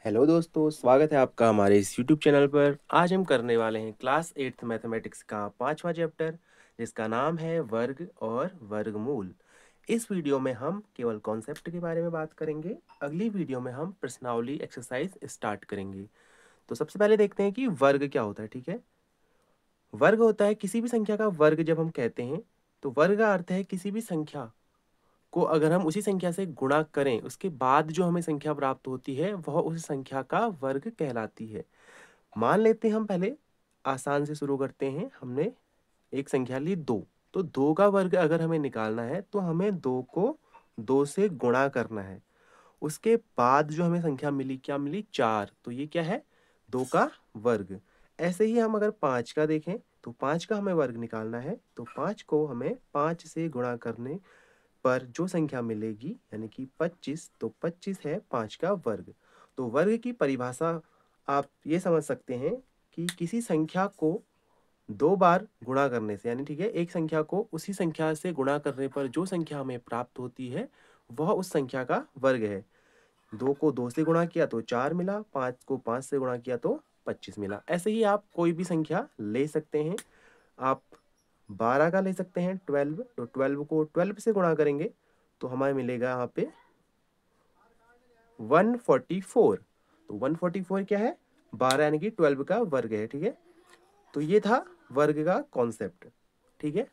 Hello दोस्तों, स्वागत है आपका हमारे इस यूट्यूब चैनल पर। आज हम करने वाले हैं क्लास 8th मैथमेटिक्स का 5वां चैप्टर, जिसका नाम है वर्ग और वर्गमूल। इस वीडियो में हम केवल कॉन्सेप्ट के बारे में बात करेंगे। अगली वीडियो में हम प्रश्नावली एक्सरसाइज स्टार्ट करेंगे। तो सबसे पहले देखते हैं कि वर्ग क्या होता है। ठीक है, वर्ग होता है किसी भी संख्या का वर्ग। जब हम कहते हैं तो वर्ग का अर्थ है किसी भी संख्या को अगर हम उसी संख्या से गुणा करें, उसके बाद जो हमें संख्या प्राप्त होती है वह उस संख्या का वर्ग कहलाती है। मान लेते हैं, हम पहले आसान से शुरू करते हैं। हमने एक संख्या ली 2, तो 2 का वर्ग अगर हमें निकालना है तो हमें 2 को 2 से गुणा करना है। उसके बाद जो हमें संख्या मिली, क्या मिली? 4। तो ये क्या है? 2 का वर्ग। ऐसे ही हम अगर 5 का देखें तो 5 का हमें वर्ग निकालना है, तो 5 को हमें 5 से गुणा करने पर जो संख्या मिलेगी यानी कि 25, तो 25 है 5 का वर्ग। तो वर्ग की परिभाषा आप ये समझ सकते हैं कि किसी संख्या को 2 बार गुणा करने से, यानी ठीक है, एक संख्या को उसी संख्या से गुणा करने पर जो संख्या हमें प्राप्त होती है वह उस संख्या का वर्ग है। 2 को 2 से गुणा किया तो 4 मिला, 5 को 5 से गुणा किया तो 25 मिला। ऐसे ही आप कोई भी संख्या ले सकते हैं। आप 12 का ले सकते हैं 12, तो 12 को 12 से गुणा करेंगे तो हमें मिलेगा यहाँ पे 144। तो 144 क्या है? 12 यानी कि 12 का वर्ग है। ठीक है, तो ये था वर्ग का कॉन्सेप्ट। ठीक है,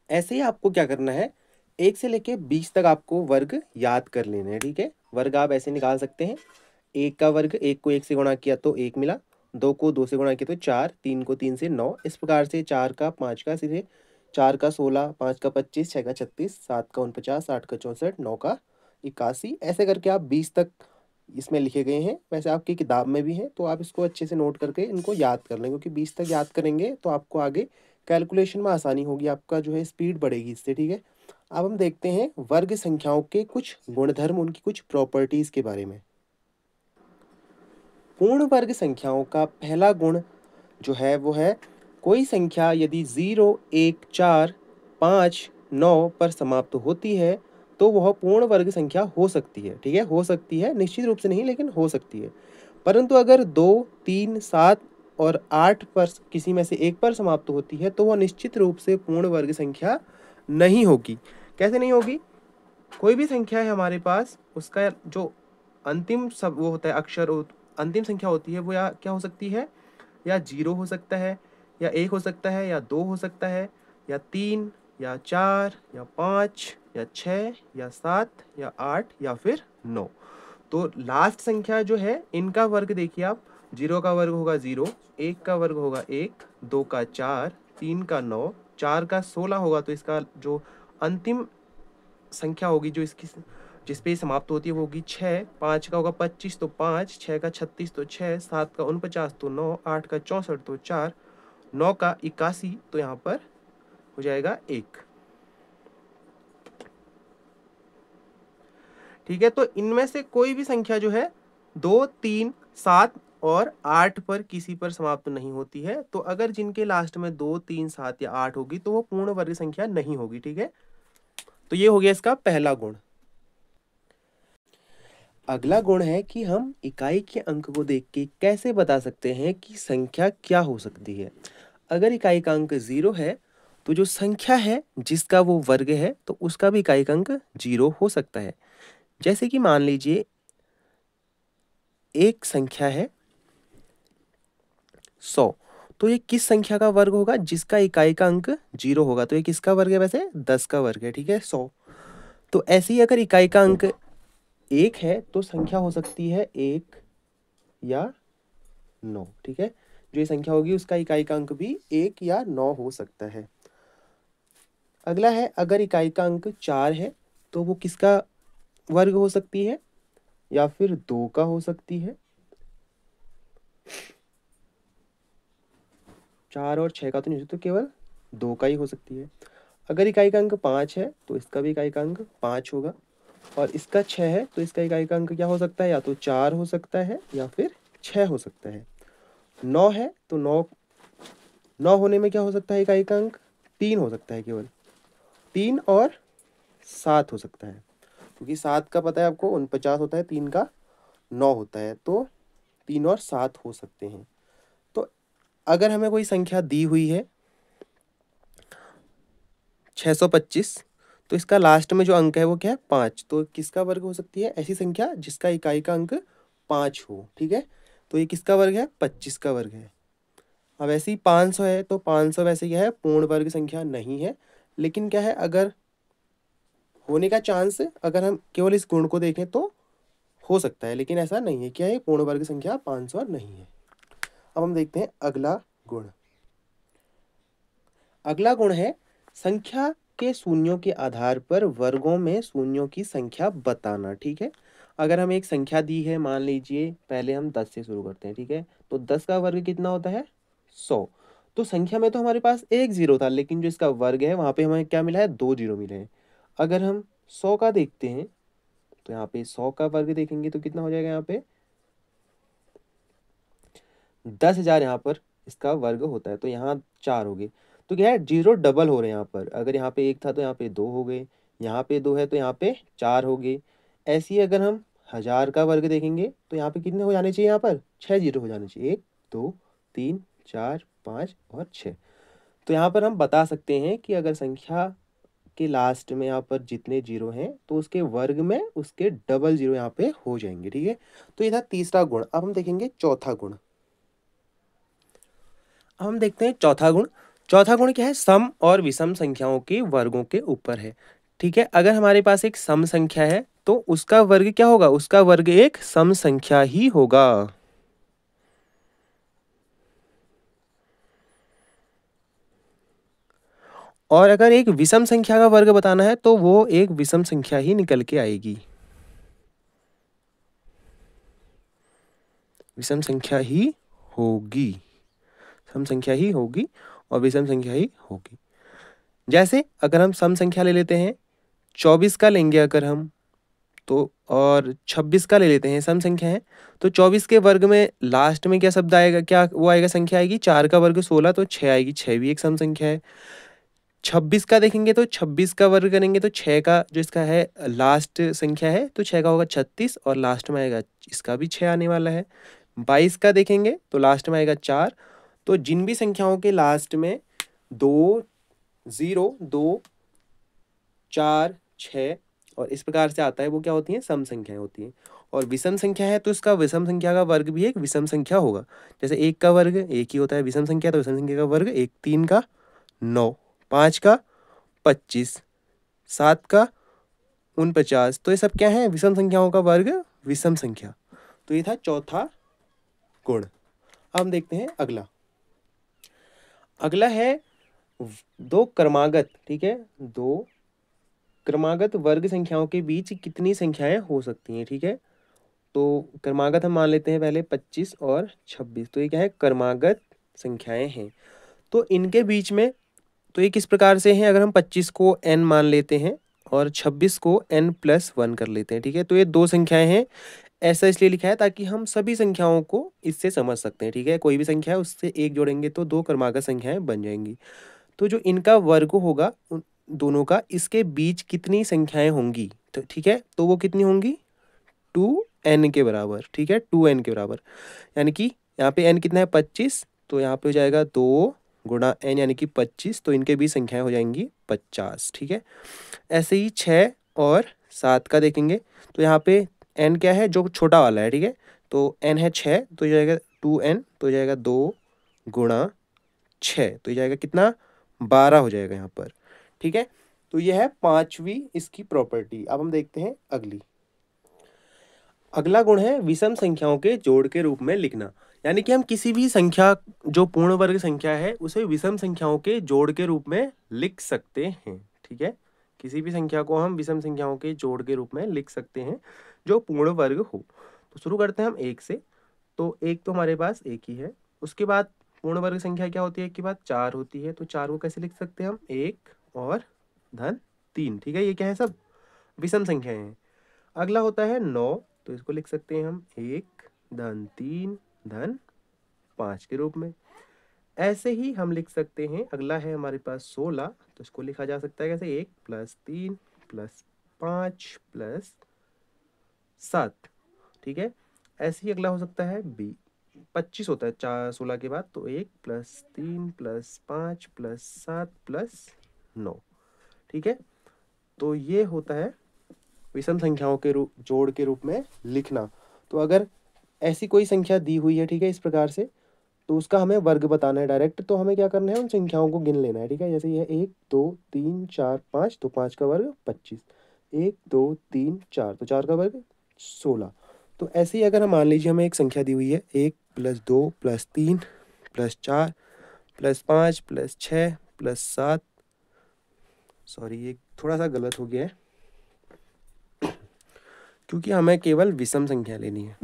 ऐसे ही आपको क्या करना है, 1 से लेके 20 तक आपको वर्ग याद कर लेने हैं। ठीक है, वर्ग आप ऐसे निकाल सकते हैं। 1 का वर्ग, 1 को 1 से गुणा किया तो 1 मिला, 2 को 2 से गुणा किया तो 4, 3 को 3 से 9। इस प्रकार से 4 का 5 का सीधे, 4 का 16, 5 का 25, 6 का 36, 7 का 49, 8 का 64, 9 का 81। ऐसे करके आप 20 तक इसमें लिखे गए हैं। वैसे आपकी किताब में भी हैं, तो आप इसको अच्छे से नोट करके इनको याद कर लें, क्योंकि 20 तक याद करेंगे तो आपको आगे कैलकुलेशन में आसानी होगी, आपका जो है स्पीड बढ़ेगी इससे। ठीक है, अब हम देखते हैं वर्ग संख्याओं के कुछ गुणधर्म, उनकी कुछ प्रॉपर्टीज के बारे में। पूर्ण वर्ग संख्याओं का पहला गुण जो है वो है, कोई संख्या यदि 0, 1, 4, 5, 9 पर समाप्त होती है तो वह पूर्ण वर्ग संख्या हो सकती है। ठीक है, हो सकती है, निश्चित रूप से नहीं, लेकिन हो सकती है। परंतु अगर 2, 3, 7 और 8 पर किसी में से एक पर समाप्त होती है तो वह निश्चित रूप से पूर्ण वर्ग संख्या नहीं होगी। कैसे नहीं होगी? कोई भी संख्या है हमारे पास, उसका जो अंतिम सब वो होता है अक्षर, अंतिम संख्या होती है, वो या क्या हो सकती है? या 0 हो सकता है, या 1 हो सकता है, या 2 हो सकता है, या 3, या 4, या 5, या 6, या 7, या 8, या फिर 9। तो लास्ट संख्या जो है इनका वर्ग देखिए आप, 0 का वर्ग होगा 0, 1 का वर्ग होगा 1, 2 का 4, 3 का 9, 4 का 16 होगा। तो इसका जो अंतिम संख्या होगी जो इसकी जिस पे समाप्त होती है वो होगी 6, 5 का होगा 25 तो 5, 6 का 36 तो 6, 7 का 49 तो 9, 8 का 64 तो 4, 9 का 81 तो यहाँ पर हो जाएगा 1। ठीक है, तो इनमें से कोई भी संख्या जो है 2, 3, 7 और 8 पर किसी पर समाप्त नहीं होती है। तो अगर जिनके लास्ट में 2, 3, 7 या 8 होगी तो वो पूर्ण वर्ग संख्या नहीं होगी। ठीक है, तो ये हो गया इसका पहला गुण। अगला गुण है कि हम इकाई के अंक को देख के कैसे बता सकते हैं कि संख्या क्या हो सकती है। अगर इकाई का अंक 0 है तो जो संख्या है जिसका वो वर्ग है तो उसका भी इकाई का अंक 0 हो सकता है। जैसे कि मान लीजिए एक संख्या है 100, तो ये किस संख्या का वर्ग होगा? जिसका इकाई का अंक 0 होगा। तो ये किसका वर्ग है? वैसे 10 का वर्ग है। ठीक है, 100। तो ऐसे ही अगर इकाई का अंक 1 है तो संख्या हो सकती है 1 या 9। ठीक है, जो ये संख्या होगी उसका इकाई का अंक भी 1 या 9 हो सकता है। अगला है, अगर इकाई का अंक 4 है तो वो किसका वर्ग हो सकती है? या फिर 2 का हो सकती है। 4 और 6 का तो नहीं हो सकता, केवल 2 का ही हो सकती है। अगर इकाई का अंक 5 है तो इसका भी इकाई का अंक 5 होगा, और इसका 6 है तो इसका इकाई का अंक क्या हो सकता है? या तो 4 हो सकता है या फिर 6 हो सकता है। 9 है तो 9 होने में क्या हो सकता है? इकाई का अंक 3 हो सकता है, केवल 3 और 7 हो सकता है। क्योंकि 7 का पता है आपको 49 होता है, 3 का 9 होता है, तो 3 और 7 हो सकते हैं। तो अगर हमें कोई संख्या दी हुई है 625, तो इसका लास्ट में जो अंक है वो क्या है 5, तो किसका वर्ग हो सकती है ऐसी संख्या जिसका इकाई का अंक 5 हो, ठीक है। तो ये किसका वर्ग है, 25 का वर्ग है। अब ऐसे ही 500 है, तो 500 वैसे क्या है पूर्ण वर्ग संख्या नहीं है, लेकिन क्या है अगर होने का चांस, अगर हम केवल इस गुण को देखें तो हो सकता है, लेकिन ऐसा नहीं है। क्या है, पूर्ण वर्ग संख्या 500 नहीं है। अब हम देखते हैं अगला गुण। अगला गुण है संख्या के शून्यों के आधार पर वर्गों में शून्यों की संख्या बताना, ठीक है। अगर हमें एक संख्या दी है, मान लीजिए पहले हम 10 से शुरू करते हैं, ठीक है। तो 10 का वर्ग कितना होता है 100। तो संख्या में तो हमारे पास एक जीरो था, लेकिन जो इसका वर्ग है वहां पे हमें क्या मिला है, 2 जीरो मिले हैं। अगर हम 100 का देखते हैं, तो यहाँ पे 100 का वर्ग देखेंगे तो कितना हो जाएगा, यहाँ पे 10,000 यहाँ पर इसका वर्ग होता है, तो यहाँ 4 हो गए। तो क्या है, जीरो डबल हो रहे हैं यहाँ पर। अगर यहाँ पे 1 था तो यहाँ पे 2 हो गए, यहाँ पे 2 है तो यहाँ पे 4 हो गए। ऐसे ही अगर हम 1000 का वर्ग देखेंगे तो यहाँ पे कितने हो जाने चाहिए, यहाँ पर 6 जीरो हो जाने चाहिए, 1 2 3 4 5 और 6। तो यहाँ पर हम बता सकते हैं कि अगर संख्या के लास्ट में यहाँ पर जितने जीरो हैं तो उसके वर्ग में उसके डबल जीरो यहाँ पे हो जाएंगे, ठीक है। तो ये था तीसरा गुण। अब हम देखेंगे चौथा गुण। अब हम देखते हैं चौथा गुण। चौथा गुण क्या है, सम और विषम संख्याओं के वर्गों के ऊपर है, ठीक है। अगर हमारे पास एक सम संख्या है तो उसका वर्ग क्या होगा, उसका वर्ग एक सम संख्या ही होगा। और अगर एक विषम संख्या का वर्ग बताना है तो वो एक विषम संख्या ही निकल के आएगी, विषम संख्या ही होगी, सम संख्या ही होगी और विषम संख्या ही होगी। जैसे अगर हम सम संख्या ले लेते हैं, 24 का लेंगे अगर हम, तो और 26 का ले लेते हैं, सम संख्या है। तो 24 के वर्ग में लास्ट में क्या शब्द आएगा, क्या वो आएगा, संख्या आएगी, 4 का वर्ग 16 तो 6 आएगी, 6 भी एक सम संख्या है। 26 का देखेंगे तो 26 का वर्ग करेंगे तो 6 का जो इसका है लास्ट संख्या है तो 6 का होगा 36 और लास्ट में आएगा, इसका भी 6 आने वाला है। 22 का देखेंगे तो लास्ट में आएगा 4। तो जिन भी संख्याओं के लास्ट में 2 0 2 4 6 और इस प्रकार से आता है वो क्या होती हैं, सम संख्याएं होती हैं। और विषम संख्या है तो इसका विषम संख्या का वर्ग भी एक विषम संख्या होगा। जैसे 1 का वर्ग 1 ही होता है विषम संख्या, तो विषम संख्या का वर्ग 1, 3 का 9, 5 का 25, 7 का 49। तो ये सब क्या है, विषम संख्याओं का वर्ग विषम संख्या। तो ये था चौथा गुण। अब हम देखते हैं अगला। अगला है दो क्रमागत, ठीक है, दो क्रमागत वर्ग संख्याओं के बीच कितनी संख्याएं हो सकती हैं, ठीक है। तो क्रमागत हम मान लेते हैं पहले 25 और 26, तो ये क्या है, क्रमागत संख्याएं हैं। तो इनके बीच में तो ये किस प्रकार से हैं, अगर हम 25 को n मान लेते हैं और 26 को n+1 कर लेते हैं, ठीक है। तो ये दो संख्याएं हैं, ऐसा इसलिए लिखा है ताकि हम सभी संख्याओं को इससे समझ सकते हैं, ठीक है। कोई भी संख्या है उससे एक जोड़ेंगे तो दो क्रमागत संख्याएं बन जाएंगी। तो जो इनका वर्ग होगा उन दोनों का, इसके बीच कितनी संख्याएं होंगी, तो ठीक है, तो वो कितनी होंगी 2n के बराबर, ठीक है, 2n के बराबर। यानी कि यहाँ पे n कितना है 25, तो यहाँ पे हो जाएगा 2 गुणा n यानी कि 25, तो इनके बीच संख्याएं हो जाएंगी 50, ठीक है। ऐसे ही 6 और 7 का देखेंगे तो यहाँ पे n क्या है, जो छोटा वाला है, ठीक है। तो n है 6, तो ये जाएगा 2n, तो ये जाएगा 2 गुणा 6, तो ये जाएगा कितना 12 हो जाएगा यहाँ पर, ठीक है। तो ये है पांचवी इसकी प्रॉपर्टी। अब हम देखते हैं अगली। अगला गुण है विषम संख्याओं के जोड़ के रूप में लिखना। यानी कि हम किसी भी संख्या जो पूर्ण वर्ग संख्या है उसे विषम संख्याओं के जोड़ के रूप में लिख सकते हैं, ठीक है। किसी भी संख्या को हम विषम संख्याओं के जोड़ के रूप में लिख सकते हैं जो पूर्ण वर्ग हो। तो शुरू करते हैं हम 1 से। तो 1 तो हमारे पास एक ही है। उसके बाद पूर्ण वर्ग संख्या क्या होती है, एक के बाद 4 होती है। तो 4 को कैसे लिख सकते हैं हम, 1 और धन 3, ठीक है। ये क्या है, सब विषम संख्याएं हैं। अगला होता है 9, तो इसको लिख सकते हैं हम 1 धन 3 धन 5 के रूप में। ऐसे ही हम लिख सकते हैं, अगला है हमारे पास 16, तो इसको लिखा जा सकता है कैसे, 1 + 3 + 5 प्लस 7, ठीक है। ऐसे ही अगला हो सकता है बी, 25 होता है 16 के बाद, तो 1 प्लस 3 प्लस 5 प्लस 7 प्लस 9, ठीक है। तो ये होता है विषम संख्याओं के रूप, जोड़ के रूप में लिखना। तो अगर ऐसी कोई संख्या दी हुई है, ठीक है, इस प्रकार से, तो उसका हमें वर्ग बताना है डायरेक्ट। तो हमें क्या करना है, उन संख्याओं को गिन लेना है, ठीक है। जैसे ये 1 2 3 4 5, तो 5 का वर्ग 25, 1 2 3 4, तो 4 का वर्ग 16। तो ऐसे ही अगर हम मान लीजिए हमें एक संख्या दी हुई है 1 plus 2 plus 3 plus 4 plus 5 plus 6 plus 7, sorry ये थोड़ा सा गलत हो गया है, क्योंकि हमें केवल विषम संख्या लेनी है।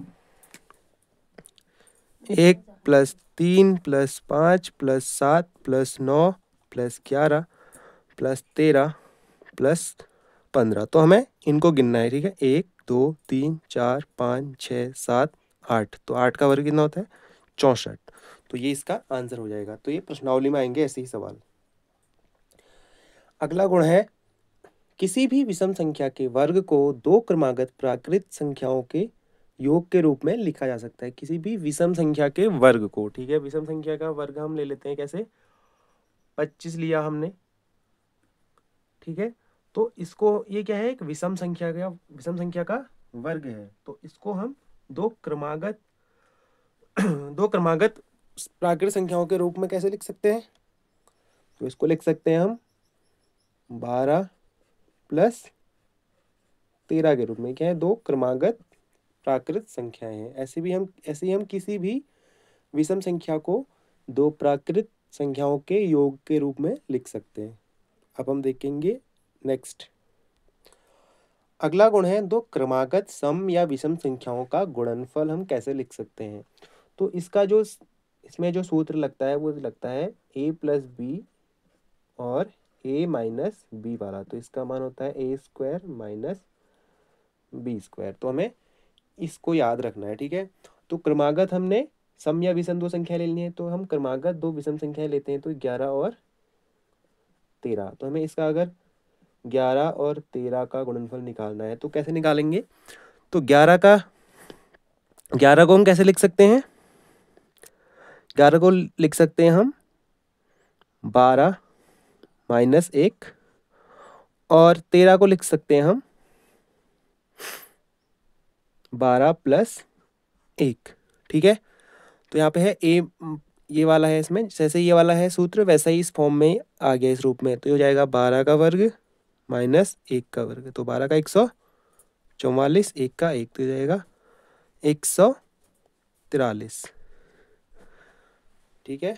1 plus 3 plus 5 plus 7 plus 9 plus 11 plus 13 plus 15, तो हमें इनको गिनना है, ठीक है। 1 2 3 4 5 6 7 8, तो 8 का वर्ग कितना होता है 64, तो ये इसका आंसर हो जाएगा। तो ये प्रश्नावली में आएंगे ऐसे ही सवाल। अगला गुण है, किसी भी विषम संख्या के वर्ग को दो क्रमागत प्राकृत संख्याओं के योग के रूप में लिखा जा सकता है। किसी भी विषम संख्या के वर्ग को, ठीक है, विषम संख्या का वर्ग हम ले लेते हैं कैसे, 25 लिया हमने, ठीक है। तो इसको, ये क्या है, एक विषम संख्या का वर्ग है। तो इसको हम दो क्रमागत प्राकृत संख्याओं के रूप में कैसे लिख सकते हैं, तो इसको लिख सकते हैं हम 12 प्लस 13 के रूप में। क्या है, दो क्रमागत प्राकृत संख्याएं हैं। ऐसे ही हम किसी भी विषम संख्या को दो प्राकृत संख्याओं के योग के रूप में लिख सकते हैं। अब हम देखेंगे नेक्स्ट। अगला गुण है, दो क्रमागत सम या विषम संख्याओं का गुणनफल हम कैसे लिख सकते हैं। तो इसका जो इसमें जो सूत्र लगता है वो लगता है a प्लस बी और a माइनस बी वाला। तो इसका मान होता है a square minus B square. तो हमें इसको याद रखना है, ठीक है। तो क्रमागत हमने सम या विषम दो संख्या ले लेनी है, तो हम क्रमागत दो विषम संख्याएं लेते हैं, तो 11 और 13। तो हमें इसका अगर 11 और 13 का गुणनफल निकालना है तो कैसे निकालेंगे, तो 11 को हम कैसे लिख सकते हैं, 11 को लिख सकते हैं हम 12 माइनस 1, और 13 को लिख सकते हैं हम 12 प्लस 1, ठीक है। तो यहाँ पे है ए, ये वाला है, इसमें जैसे ये वाला है सूत्र वैसा ही इस फॉर्म में आ गया इस रूप में। तो ये हो जाएगा 12 का वर्ग माइनस 1 का वर्ग, तो 12 का 144, 1 का 1, तो हो जाएगा 143, ठीक है।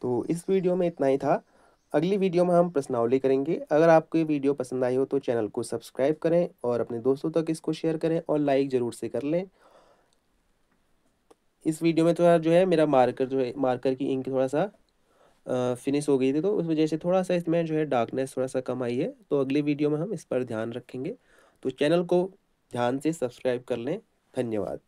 तो इस वीडियो में इतना ही था। अगली वीडियो में हम प्रश्नावली करेंगे। अगर आपको ये वीडियो पसंद आई हो तो चैनल को सब्सक्राइब करें और अपने दोस्तों तक इसको शेयर करें और लाइक ज़रूर से कर लें। इस वीडियो में थोड़ा जो है मेरा मार्कर की इंक थोड़ा सा फिनिश हो गई थी, तो उस वजह से थोड़ा सा इसमें जो है डार्कनेस थोड़ा सा कम आई है। तो अगली वीडियो में हम इस पर ध्यान रखेंगे। तो चैनल को ध्यान से सब्सक्राइब कर लें। धन्यवाद।